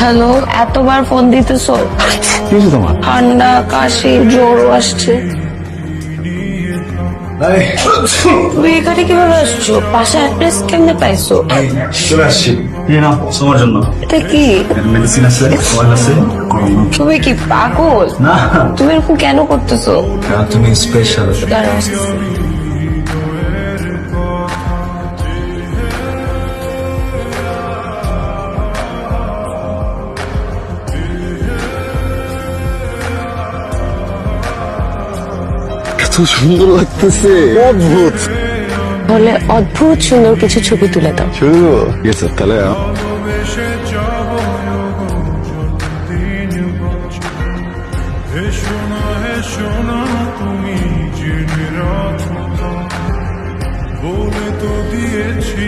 Hello, এতবার phone দিতেছো? কিছু তোমার ঠান্ডা, কাশি, জ্বর আসছে। তুমি এখানে কিভাবে আসছো? পাশে অ্যাড্রেস কেমনে পাইছো? চলে আসছি। না তোমার জন্য এটা কি? মেডিসিন আছে তোমার কাছে? তুমি কি পাগল? না তুমি এরকম কেন করতেছো? তুমি স্পেশাল। দাঁড়াও, আসতেছি। এত সুন্দর লাগতেছে, অদ্ভুত। বলে অদ্ভুত সুন্দর কিছু ছবি তুলে দাও। শুরু গেছে তাহলে। শোনা তুমি জেনে রাখো, বলে তো দিয়েছি